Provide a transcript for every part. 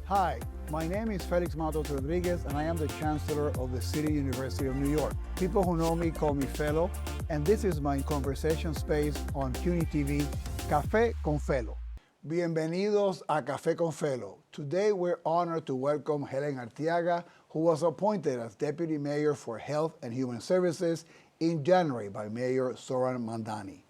Hi, my name is Felix Matos Rodríguez, and I am the Chancellor of the City University of New York. People who know me call me Felo, and this is my conversation space on CUNY TV, Café con Felo. Bienvenidos a Café con Felo. Today we're honored to welcome Helen Arteaga, who was appointed as Deputy Mayor for Health and Human Services in January by Mayor Zoran Mandani.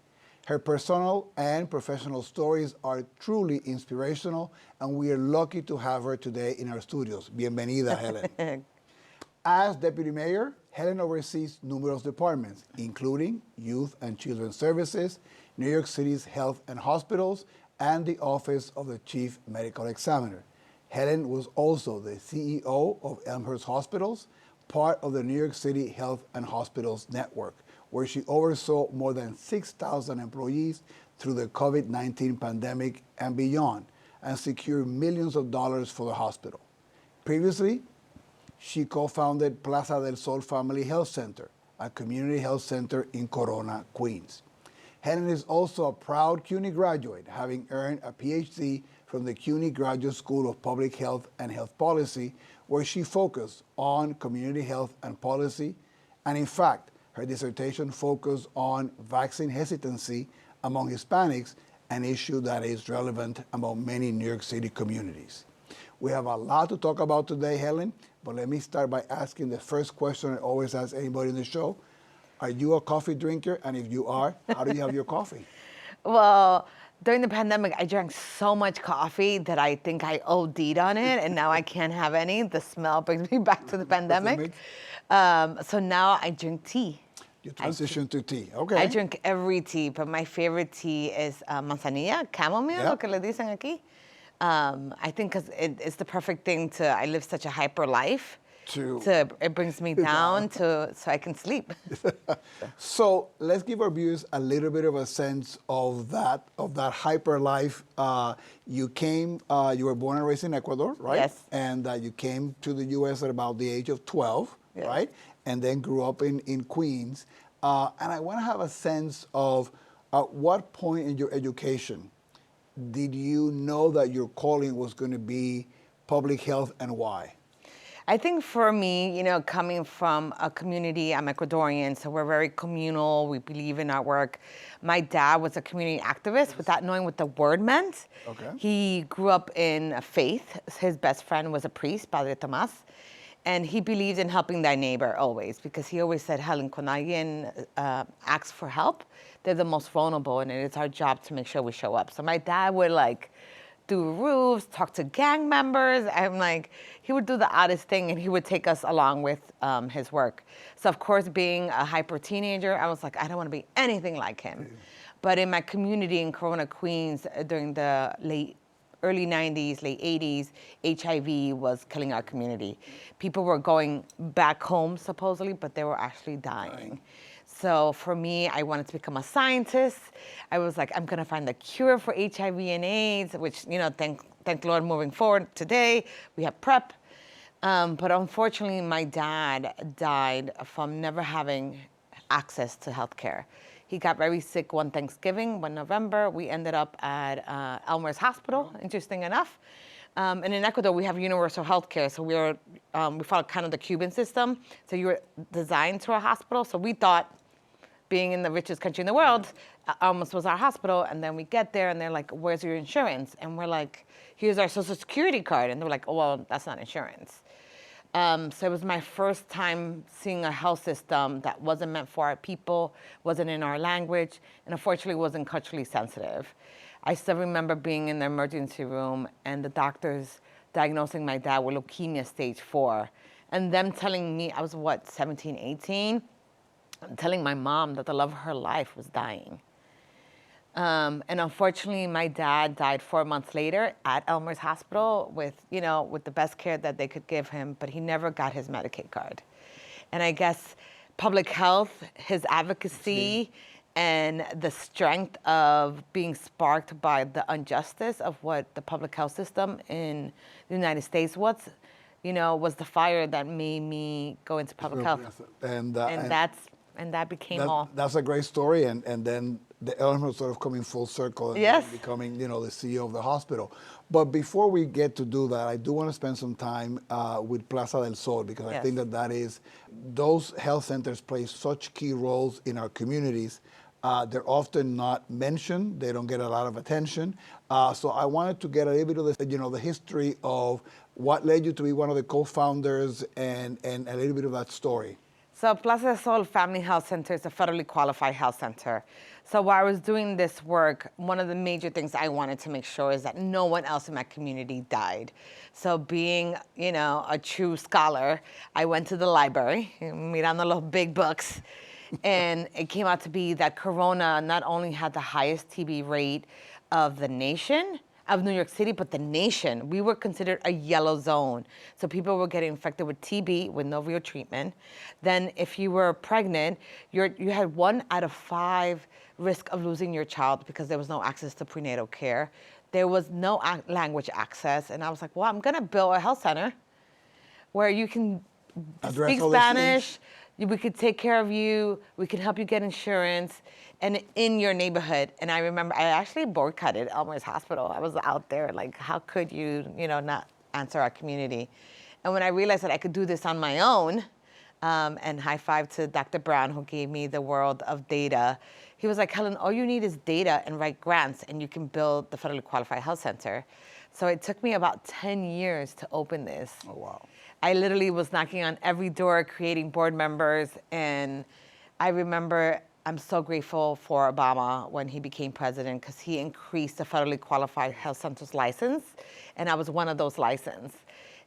Her personal and professional stories are truly inspirational, and we are lucky to have her today in our studios. Bienvenida, Helen. As Deputy Mayor, Helen oversees numerous departments, including Youth and Children's Services, New York City's Health and Hospitals, and the Office of the Chief Medical Examiner. Helen was also the CEO of Elmhurst Hospitals, part of the New York City Health and Hospitals Network, where she oversaw more than 6,000 employees through the COVID-19 pandemic and beyond, and secured millions of dollars for the hospital. Previously, she co-founded Plaza del Sol Family Health Center, a community health center in Corona, Queens. Helen is also a proud CUNY graduate, having earned a PhD from the CUNY Graduate School of Public Health and Health Policy, where she focused on community health and policy, and in fact, her dissertation focused on vaccine hesitancy among Hispanics, an issue that is relevant among many New York City communities. We have a lot to talk about today, Helen, but let me start by asking the first question I always ask anybody in the show. Are you a coffee drinker? And if you are, how do you have your coffee? Well, during the pandemic, I drank so much coffee that I think I OD'd on it, and now I can't have any. The smell brings me back to the pandemic. So now I drink tea. You transition to tea, okay. I drink every tea, but my favorite tea is manzanilla, chamomile, lo que le dicen aquí. I think because it's the perfect thing I live such a hyper life. It brings me down so I can sleep. So let's give our viewers a little bit of a sense of that hyper life. You were born and raised in Ecuador, right? Yes. And you came to the U.S. at about the age of 12, yes. Right? And then grew up in Queens. And I want to have a sense of at what point in your education did you know that your calling was going to be public health, and why? I think for me, coming from a community, I'm Ecuadorian, so we're very communal. We believe in our work. My dad was a community activist without knowing what the word meant. Okay. He grew up in faith. His best friend was a priest, Padre Tomás, and he believed in helping thy neighbor always, because he always said, Helen, cuando alguien asks for help, they're the most vulnerable, and it's our job to make sure we show up. So my dad would do roofs, talk to gang members. He would do the oddest thing, and he would take us along with his work. So of course, being a hyper teenager, I was like, I don't want to be anything like him. Mm-hmm. But in my community in Corona, Queens, during the early 90s, late 80s, HIV was killing our community. People were going back home, supposedly, but they were actually dying. Right. So for me, I wanted to become a scientist. I was like, I'm going to find the cure for HIV and AIDS, which, thank Lord, moving forward today, we have PrEP. But unfortunately, my dad died from never having access to healthcare. He got very sick one Thanksgiving, one November. We ended up at Elmhurst Hospital, interesting enough. And in Ecuador, we have universal healthcare. So we follow kind of the Cuban system. So you were designed to a hospital. So we thought, being in the richest country in the world, Elmhurst was our hospital. And then we get there, and they're like, where's your insurance? And we're like, here's our Social Security card. And they're like, oh, well, that's not insurance. So it was my first time seeing a health system that wasn't meant for our people, wasn't in our language, and unfortunately wasn't culturally sensitive. I still remember being in the emergency room and the doctors diagnosing my dad with leukemia stage 4, and them telling me, I was 17, 18, telling my mom that the love of her life was dying. And unfortunately, my dad died 4 months later at Elmhurst Hospital with the best care that they could give him, but he never got his Medicaid card. And I guess public health, his advocacy, and the strength of being sparked by the injustice of what the public health system in the United States was the fire that made me go into public health. And that became all. That's a great story. And then the Elmhurst sort of coming full circle and Yes. becoming, the CEO of the hospital. But before we get to do that, I do want to spend some time with Plaza del Sol, because I Yes. think those health centers play such key roles in our communities. They're often not mentioned. They don't get a lot of attention. So I wanted to get a little bit of the history of what led you to be one of the co-founders and a little bit of that story. So Plaza del Sol Family Health Center is a federally qualified health center. So while I was doing this work, one of the major things I wanted to make sure is that no one else in my community died. So being, a true scholar, I went to the library, mirando los big books, and it came out to be that Corona not only had the highest TB rate of the nation, of New York City, but the nation. We were considered a yellow zone. So people were getting infected with TB with no real treatment. Then if you were pregnant, you had 1 out of 5 risk of losing your child because there was no access to prenatal care. There was no language access. And I was like, well, I'm gonna build a health center where you can speak Spanish, we could take care of you, we can help you get insurance, and in your neighborhood. And I remember I actually boycotted Elmhurst Hospital. I was out there like, how could you, not answer our community? And when I realized that I could do this on my own, and high five to Dr. Brown, who gave me the world of data. He was like, Helen, all you need is data and write grants, and you can build the federally qualified health center. So it took me about 10 years to open this. Oh, wow. I literally was knocking on every door, creating board members, and I remember I'm so grateful for Obama when he became president, because he increased the federally qualified health center's license, and I was one of those licensed.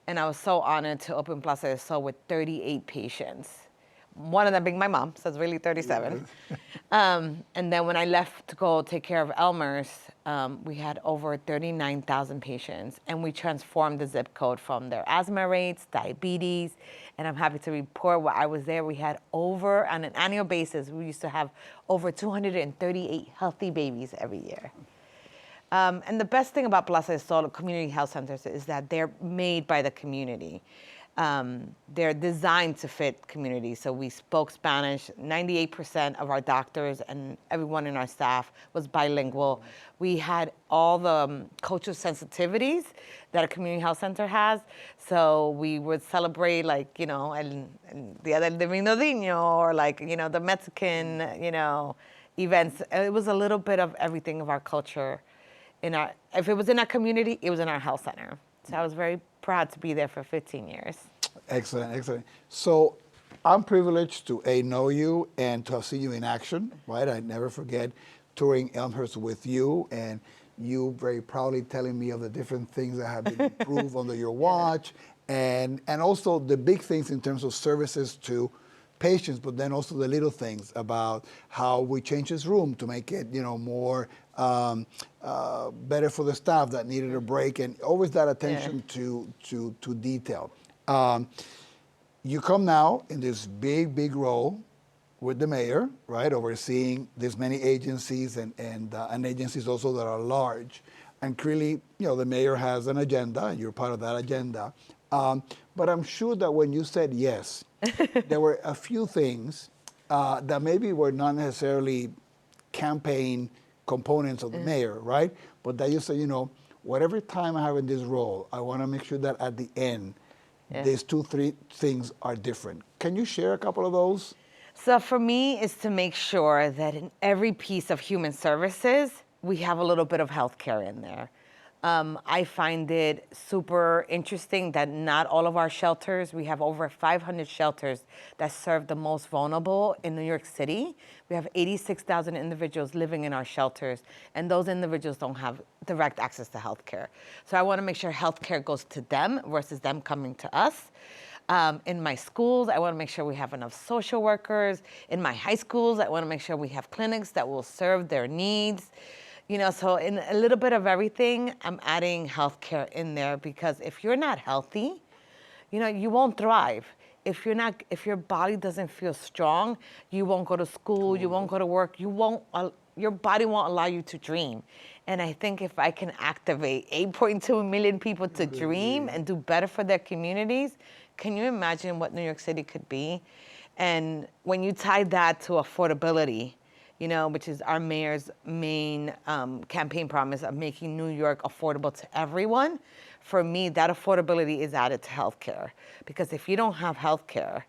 And I was so honored to open Plaza del Sol with 38 patients. One of them being my mom, so it's really 37. And then when I left to go take care of Elmhurst, we had over 39,000 patients, and we transformed the zip code from their asthma rates, diabetes, and I'm happy to report while I was there, we had over, on an annual basis, we used to have over 238 healthy babies every year. And the best thing about Plaza del Sol community health centers is that they're made by the community. They're designed to fit communities. So we spoke Spanish. 98% of our doctors and everyone in our staff was bilingual. We had all the cultural sensitivities that a community health center has. So we would celebrate el Dia del Divino Niño, or the Mexican, events. It was a little bit of everything of our culture. If it was in our community, it was in our health center. So I was very proud to be there for 15 years. Excellent, excellent. So I'm privileged to know you and to have seen you in action, right? I never forget touring Elmhurst with you, and you very proudly telling me of the different things that have been improved under your watch, and also the big things in terms of services to patients, but then also the little things about how we changed this room to make it, more better for the staff that needed a break, and always that attention to detail. You come now in this big role with the mayor, right, overseeing this many agencies and agencies also that are large, and clearly, the mayor has an agenda, and you're part of that agenda. But I'm sure that when you said yes, there were a few things that maybe were not necessarily campaign components of the mayor, right? But that you say, whatever time I have in this role, I want to make sure that at the end, these 2-3 things are different. Can you share a couple of those? So for me, it's to make sure that in every piece of human services, we have a little bit of healthcare in there. I find it super interesting that not all of our shelters, we have over 500 shelters that serve the most vulnerable in New York City. We have 86,000 individuals living in our shelters, and those individuals don't have direct access to healthcare. So I want to make sure healthcare goes to them versus them coming to us. In my schools, I want to make sure we have enough social workers. In my high schools, I want to make sure we have clinics that will serve their needs. So in a little bit of everything, I'm adding healthcare in there, because if you're not healthy, you won't thrive. If your body doesn't feel strong, you won't go to school, you won't go to work, your body won't allow you to dream. And I think if I can activate 8.2 million people to dream and do better for their communities, can you imagine what New York City could be? And when you tie that to affordability, which is our mayor's main campaign promise of making New York affordable to everyone. For me, that affordability is added to healthcare. Because if you don't have healthcare,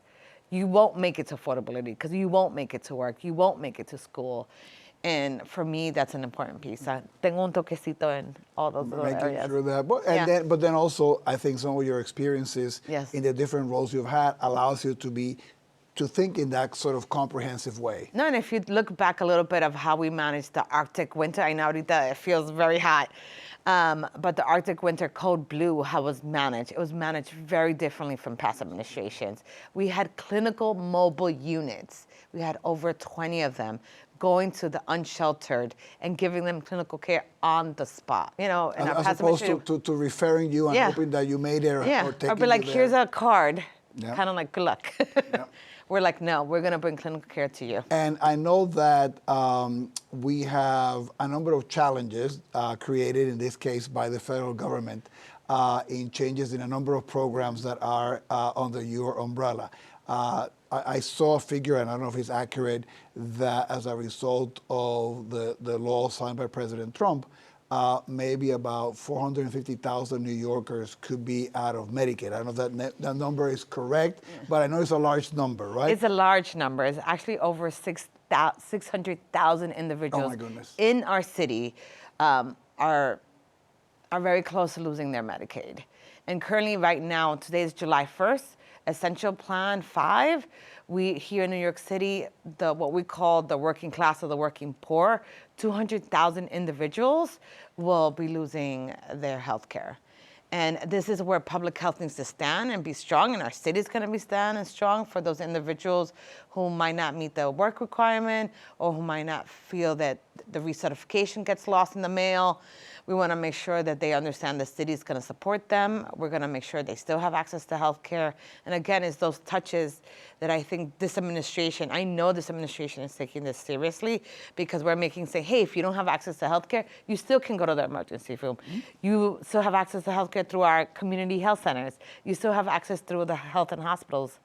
you won't make it to affordability, because you won't make it to work, you won't make it to school. And for me, that's an important piece. Tengo un toquecito in all those little areas. Sure that, but then also, I think some of your experiences in the different roles you've had allows you to think in that sort of comprehensive way. No, and if you look back a little bit of how we managed the Arctic winter, I know ahorita it feels very hot, but the Arctic winter Code Blue, how it was managed, it was managed very differently from past administrations. We had clinical mobile units. We had over 20 of them going to the unsheltered and giving them clinical care on the spot. As opposed to referring you and hoping that you made it or taking or be like, you here's there. a card, Yeah. kind of like, good luck. Yeah. We're like, no, we're going to bring clinical care to you. And I know that we have a number of challenges created, in this case, by the federal government in changes in a number of programs that are under your umbrella. I saw a figure, and I don't know if it's accurate, that as a result of the law signed by President Trump, maybe about 450,000 New Yorkers could be out of Medicaid. I don't know if that number is correct, but I know it's a large number, right? It's a large number. It's actually over 600,000 individuals in our city are very close to losing their Medicaid. And currently, right now, today is July 1st, Essential Plan 5, we here in New York City, what we call the working class or the working poor, 200,000 individuals will be losing their health care. And this is where public health needs to stand and be strong, and our city's going to be standing strong for those individuals who might not meet the work requirement or who might not feel that the recertification gets lost in the mail. We want to make sure that they understand the city's going to support them. We're going to make sure they still have access to health care. And again, it's those touches that I think I know this administration is taking this seriously, because we're say, hey, if you don't have access to health care, you still can go to the emergency room. Mm-hmm. You still have access to health care through our community health centers. You still have access through the health and hospitals.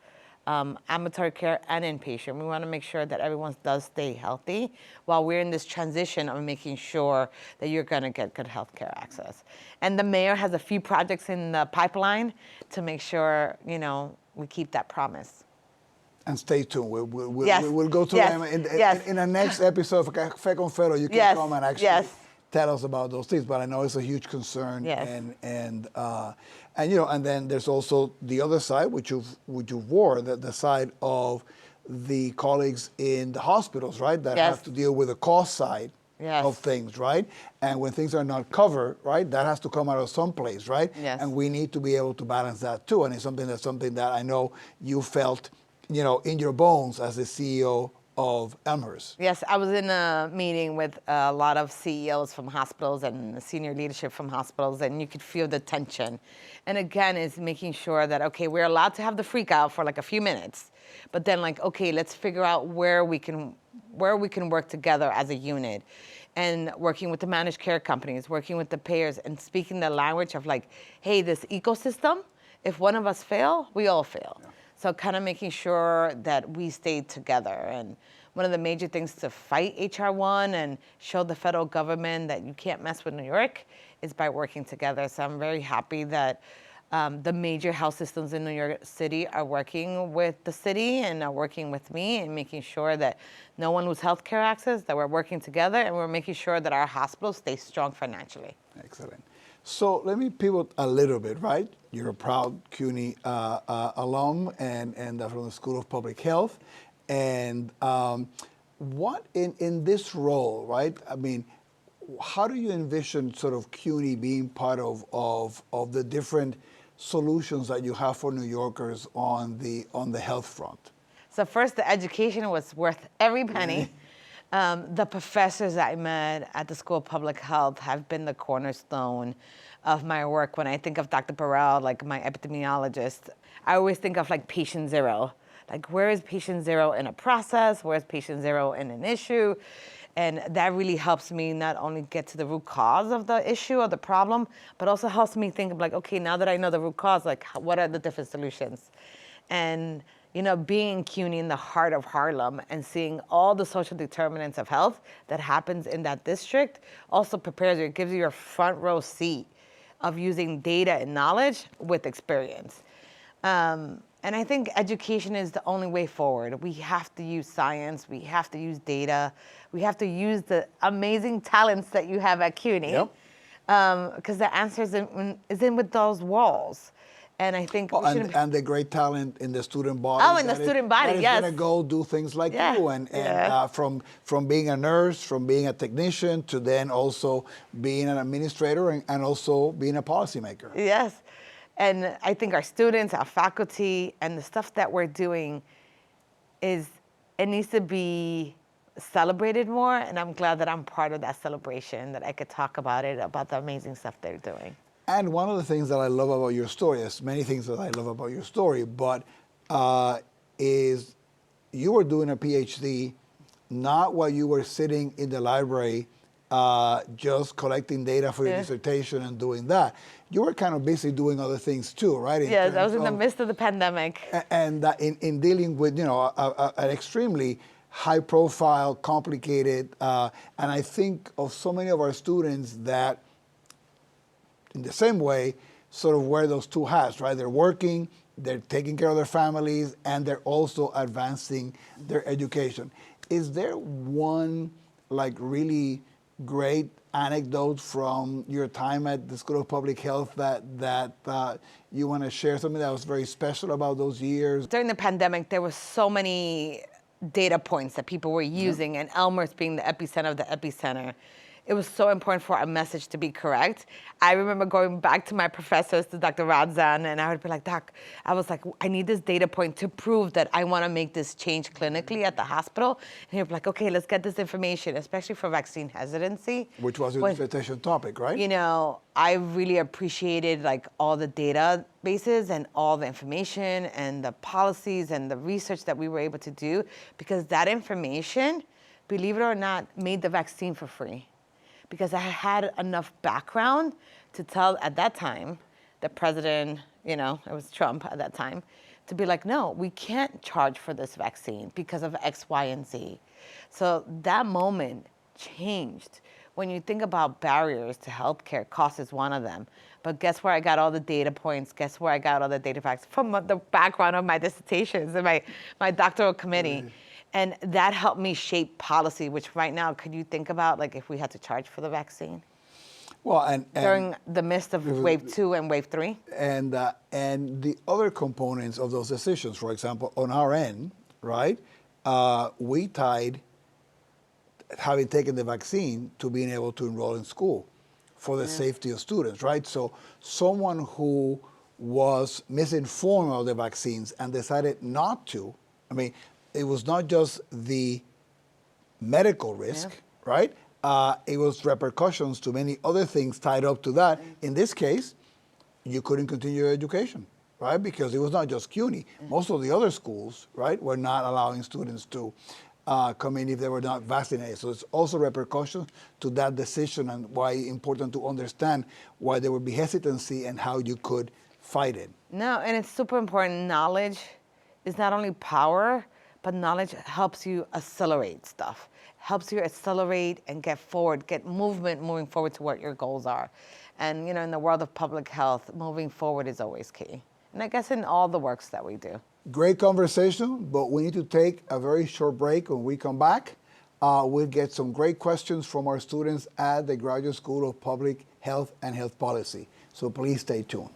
Ambulatory care and inpatient. We want to make sure that everyone does stay healthy while we're in this transition of making sure that you're going to get good health care access. And the mayor has a few projects in the pipeline to make sure, we keep that promise. And stay tuned. We'll go to them in the next episode of Café con Felo. You can come and actually tell us about those things. But I know it's a huge concern. Yes. And then there's also the other side, which you've wore, the side of the colleagues in the hospitals, right? That have to deal with the cost side of things, right? And when things are not covered, right, that has to come out of someplace, right? Yes. And we need to be able to balance that too. And it's something that I know you felt, in your bones as the CEO of Elmhurst. Yes, I was in a meeting with a lot of CEOs from hospitals and senior leadership from hospitals, and you could feel the tension. And again, it's making sure that, okay, we're allowed to have the freak out for like a few minutes, but then okay, let's figure out where we can work together as a unit, and working with the managed care companies, working with the payers, and speaking the language of hey, this ecosystem, if one of us fail, we all fail. Yeah. So kind of making sure that we stay together. And one of the major things to fight HR 1 and show the federal government that you can't mess with New York is by working together. So I'm very happy that the major health systems in New York City are working with the city and are working with me and making sure that no one loses health care access, that we're working together, and we're making sure that our hospitals stay strong financially. Excellent. So let me pivot a little bit, right? You're a proud CUNY alum and from the School of Public Health. And what in this role, right? I mean, how do you envision sort of CUNY being part of the different solutions that you have for New Yorkers on the health front? So first, the education was worth every penny. The professors I met at the School of Public Health have been the cornerstone of my work. When I think of Dr. Burrell, my epidemiologist, I always think of patient zero. Where is patient zero in a process? Where is patient zero in an issue? And that really helps me not only get to the root cause of the issue or the problem, but also helps me think of okay, now that I know the root cause, what are the different solutions? And being in CUNY in the heart of Harlem and seeing all the social determinants of health that happens in that district also prepares you, it gives you your front row seat of using data and knowledge with experience. And I think education is the only way forward. We have to use science, we have to use data, we have to use the amazing talents that you have at CUNY. Yep. Because the answer is in with those walls. And I think and the great talent in the student body. Oh, in the student body, that yes. Is going to go do things like you, and from being a nurse, from being a technician, to then also being an administrator and also being a policymaker. Yes, and I think our students, our faculty, and the stuff that we're doing it needs to be celebrated more, and I'm glad that I'm part of that celebration, that I could talk about the amazing stuff they're doing. And one of the things that I love about your story, there's many things that I love about your story, but is you were doing a PhD, not while you were sitting in the library just collecting data for your dissertation and doing that. You were kind of busy doing other things too, right? Yes, I was in the midst of the pandemic. And in dealing with, an extremely high-profile, complicated, and I think of so many of our students that in the same way, sort of wear those two hats, right? They're working, they're taking care of their families, and they're also advancing their education. Is there one really great anecdote from your time at the School of Public Health that you want to share, something that was very special about those years? During the pandemic, there were so many data points that people were using, and Elmhurst being the epicenter of the epicenter. It was so important for our message to be correct. I remember going back to my professors, to Dr. Radzan, and I would be like, Doc, I was like, I need this data point to prove that I want to make this change clinically at the hospital. And he'd be like, okay, let's get this information, especially for vaccine hesitancy. Which was your dissertation topic, right? I really appreciated all the databases and all the information and the policies and the research that we were able to do, because that information, believe it or not, made the vaccine for free. Because I had enough background to tell at that time, the president, it was Trump at that time, to be like, no, we can't charge for this vaccine because of X, Y, and Z. So that moment changed. When you think about barriers to healthcare, cost is one of them. But guess where I got all the data points? Guess where I got all the data facts? From the background of my dissertations and my doctoral committee. Mm-hmm. And that helped me shape policy, which right now, could you think about if we had to charge for the vaccine? Well, and during the midst of wave 2 and wave 3? And the other components of those decisions, for example, on our end, right, we tied having taken the vaccine to being able to enroll in school for the safety of students, right? So someone who was misinformed of the vaccines and decided not to, it was not just the medical risk, right? It was repercussions to many other things tied up to that. In this case, you couldn't continue your education, right? Because it was not just CUNY. Most of the other schools, right, were not allowing students to come in if they were not vaccinated. So it's also repercussions to that decision, and why it's important to understand why there would be hesitancy and how you could fight it. No, and it's super important. Knowledge is not only power, but knowledge helps you accelerate stuff, helps you accelerate and get moving forward to what your goals are. And, in the world of public health, moving forward is always key. And I guess in all the works that we do. Great conversation, but we need to take a very short break. When we come back, we'll get some great questions from our students at the Graduate School of Public Health and Health Policy. So please stay tuned.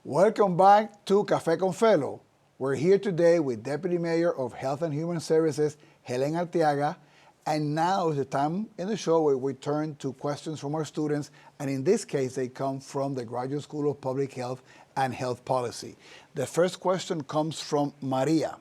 Welcome back to Café con Felo. We're here today with Deputy Mayor of Health and Human Services, Helen Arteaga, and now is the time in the show where we turn to questions from our students, and in this case, they come from the Graduate School of Public Health and Health Policy. The first question comes from Maria.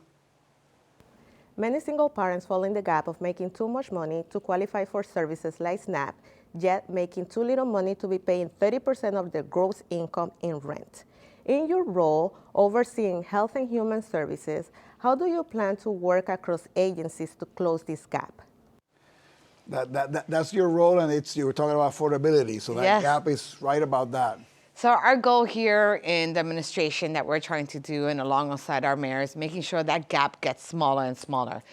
Many single parents fall in the gap of making too much money to qualify for services like SNAP, yet making too little money to be paying 30% of their gross income in rent. In your role overseeing health and human services, how do you plan to work across agencies to close this gap? That's your role, and you were talking about affordability, so that gap is right about that. So our goal here in the administration that we're trying to do, and alongside our mayors, making sure that gap gets smaller and smaller.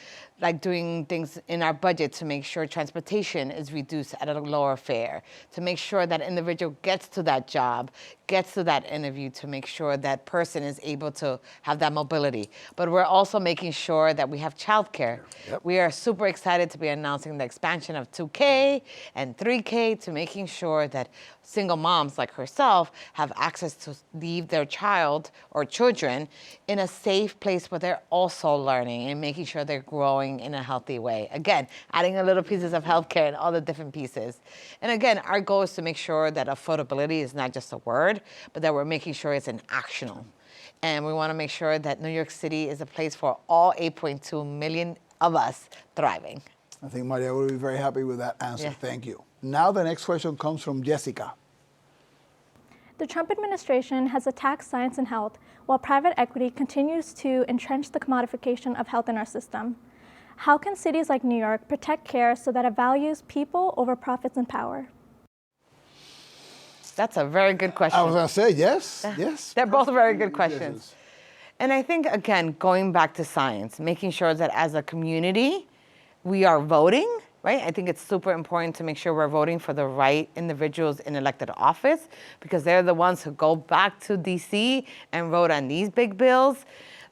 Like doing things in our budget to make sure transportation is reduced at a lower fare, to make sure that individual gets to that job, gets to that interview, to make sure that person is able to have that mobility. But we're also making sure that we have childcare. Yep. We are super excited to be announcing the expansion of 2K and 3K, to making sure that single moms like herself have access to leave their child or children in a safe place where they're also learning and making sure they're growing in a healthy way. Again, adding a little pieces of healthcare and all the different pieces. And again, our goal is to make sure that affordability is not just a word, but that we're making sure it's an actional. And we want to make sure that New York City is a place for all 8.2 million of us thriving. I think Maria will be very happy with that answer. Yeah. Thank you. Now the next question comes from Jessica. The Trump administration has attacked science and health, while private equity continues to entrench the commodification of health in our system. How can cities like New York protect care so that it values people over profits and power? That's a very good question. I was going to say yes, yes. They're both very good questions. And I think, again, going back to science, making sure that as a community, we are voting, right? I think it's super important to make sure we're voting for the right individuals in elected office, because they're the ones who go back to DC and vote on these big bills.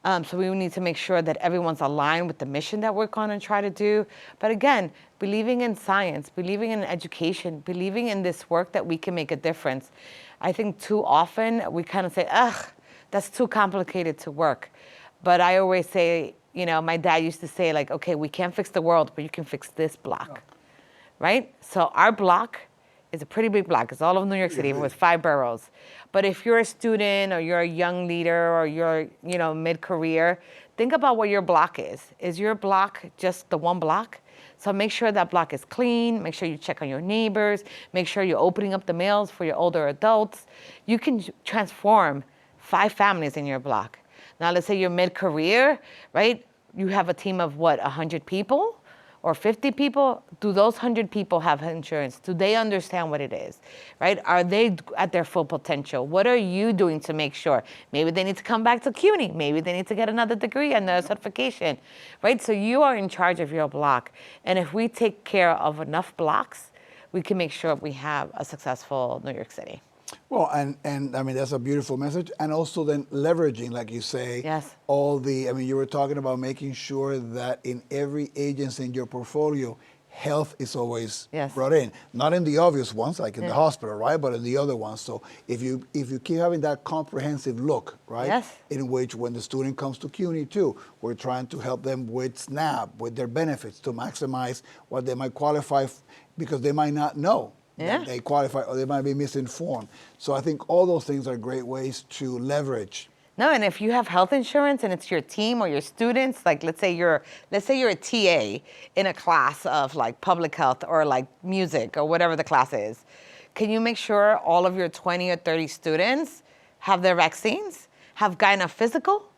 So we need to make sure that everyone's aligned with the mission that we're going to try to do. But again, believing in science, believing in education, believing in this work that we can make a difference. I think too often we kind of say, ugh, that's too complicated to work. But I always say, you know, my dad used to say, like, okay, we can't fix the world, but you can fix this block, right? So our block is a pretty big block. It's all of New York City with 5 boroughs. But if you're a student or you're a young leader or you're, you know, mid-career, think about what your block is. Is your block just the one block? So make sure that block is clean. Make sure you check on your neighbors. Make sure you're opening up the mails for your older adults. You can transform 5 families in your block. Now, let's say you're mid-career, right? You have a team of, what, 100 people or 50 people? Do those 100 people have insurance? Do they understand what it is, right? Are they at their full potential? What are you doing to make sure? Maybe they need to come back to CUNY. Maybe they need to get another degree and a certification, right? So you are in charge of your block. And if we take care of enough blocks, we can make sure we have a successful New York City. Well, and I mean, that's a beautiful message. And also then leveraging, like you say, Yes. all the, I mean, you were talking about making sure that in every agency in your portfolio, health is always Yes. brought in. Not in the obvious ones, like in the hospital, right? But in the other ones. So if you keep having that comprehensive look, right? Yes. In which when the student comes to CUNY too, we're trying to help them with SNAP, with their benefits, to maximize what they might qualify because they might not know. That they qualify, or they might be misinformed. So I think all those things are great ways to leverage. No, and if you have health insurance and it's your team or your students, like let's say you're a TA in a class of like public health or like music or whatever the class is, can you make sure all of your 20 or 30 students have their vaccines, have gotten a physical?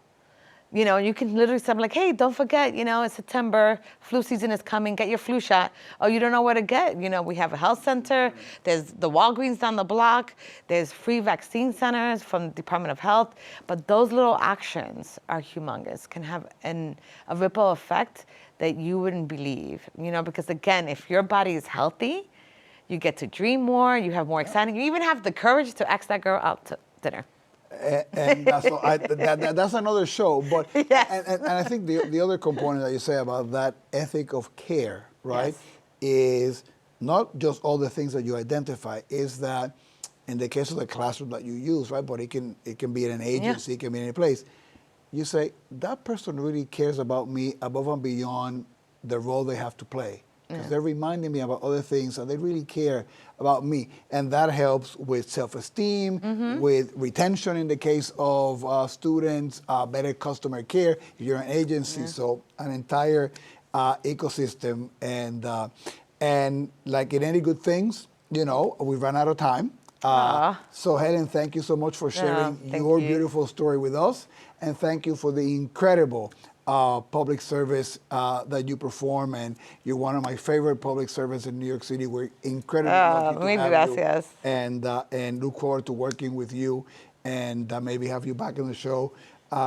You know, you can literally say, like, hey, don't forget, you know, it's September, flu season is coming, get your flu shot. Oh, you don't know where to get? You know, we have a health center, there's the Walgreens down the block, there's free vaccine centers from the Department of Health. But those little actions are humongous, can have a ripple effect that you wouldn't believe, you know, because again, if your body is healthy, you get to dream more, you have more exciting, you even have the courage to ask that girl out to dinner. And that's another show. But Yes. and I think the other component that you say about that ethic of care, right, is not just all the things that you identify. Is that in the case of the classroom that you use, right? But it can be in an agency, it can be in any place. You say that person really cares about me above and beyond the role they have to play. Because they're reminding me about other things and they really care about me. And that helps with self-esteem, with retention in the case of students, better customer care if you're an agency. So an entire ecosystem. And like in any good things, you know, we've run out of time. So Helen, thank you so much for sharing your beautiful story with us. And thank you for the incredible public service that you perform, and you're one of my favorite public servants in New York City. We're incredibly lucky to have you, and look forward to working with you, and maybe have you back in the show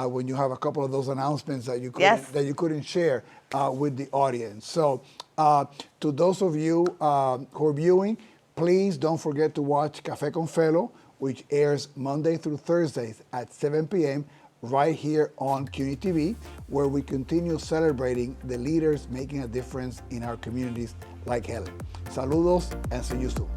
when you have a couple of those announcements that you couldn't share with the audience. So to those of you who are viewing, please don't forget to watch Café con Felo, which airs Monday through Thursdays at 7 p.m. right here on CUNY TV, where we continue celebrating the leaders making a difference in our communities like Helen. Saludos, and see you soon.